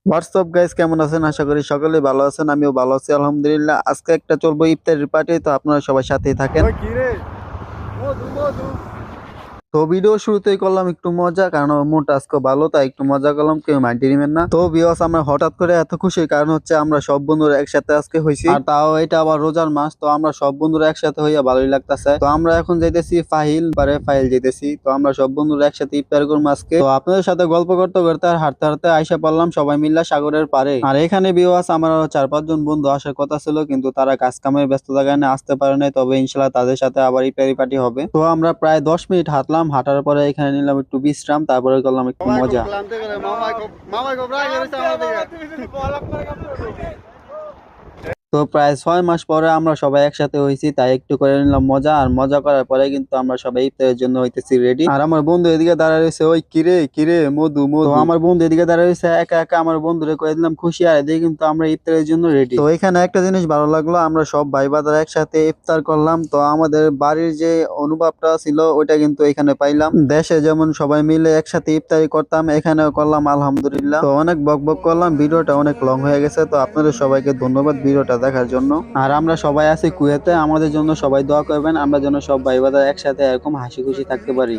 WhatsApp guys, কেমন আছেন? আশা করি সকলে ভালো আছেন। আমিও ভালো আছি আলহামদুলিল্লাহ। আজকে একটা চলবো ইফতারের পার্টি, তো আপনারা সবাই সাথেই থাকেন। ওই কি রে? মধু মধু। তো ভিডিও শুরুতেই করলাম একটু মজা, কারণ আমার মনটা আজকে ভালো, তাই একটু মজা করলাম, কেউ মাইন্ডে নেবেন না। তো ভিউয়ার্স, আমরা হঠাৎ করে এত খুশির কারণ হচ্ছে আমরা সব বন্ধুরা একসাথে আজকে হইছি, আর তাও এটা আবার রোজার মাস। তো আমরা সব বন্ধুরা একসাথে হইয়া ভালোই লাগতেছে। তো আমরা এখন যাইতেছি ফাইল যাইতেছি। তো আমরা সব বন্ধুরা একসাথে ইফতার করবো আজকে। তো আপনাদের সাথে গল্প করতে করতে আর হাঁটতে হাঁটতে আইসা পড়লাম সবাই মিল্লা সাগরের পারে। আর এখানে ভিউয়ার্স, আমার আরো 4-5 জন বন্ধু আসার কথা ছিল, কিন্তু তারা কাজ কামের ব্যস্ততার কারণে আসতে পারে নাই। তবে ইনশাল্লাহ তাদের সাথে আবার ইফতারি পার্টি হবে। তো আমরা প্রায় 10 মিনিট হাঁটলাম, হাঁটার পরে এখানে নিলাম একটু বিশ্রাম, তারপরে করলাম একটু মামাই খুব মজা। ক্লান্তি করে মামাই খুব রাগ হয়েছে আমাদের। তো প্রায় 6 মাস পরে আমরা সবাই একসাথে হয়েছি, তাই একটু করে নিলাম মজা। আর মজা করার পরে কিন্তু আমরা সবাই ইফতারের জন্য হইতেছি রেডি। আর আমার বন্ধু এদিকে দাঁড়ায় রয়েছে, ওই কিরে কিরে মধু মধু। তো আমার বন্ধু এদিকে দাঁড়ায় রয়েছে একা একা, আমার বন্ধুরে কয়ে দিলাম খুশি। আর এদিকে কিন্তু আমরা ইফতারের জন্য রেডি। তো এখানে একটা জিনিস ভালো লাগলো, আমরা সব ভাই বাদার একসাথে ইফতার করলাম। তো আমাদের বাড়ির যে অনুভবটা ছিল ওইটা কিন্তু এখানে পাইলাম। দেশে যেমন সবাই মিলে একসাথে ইফতারি করতাম, এখানেও করলাম আলহামদুলিল্লাহ। তো অনেক বক বক করলাম, ভিডিওটা অনেক লং হয়ে গেছে। তো আপনাদের সবাইকে ধন্যবাদ ভিডিওটা দেখার জন্য। আর আমরা সবাই আছি কুয়েতে, আমাদের জন্য সবাই দোয়া করবেন, আমরা যেন সব ভাই বাদা একসাথে এরকম হাসি খুশি থাকতে পারি।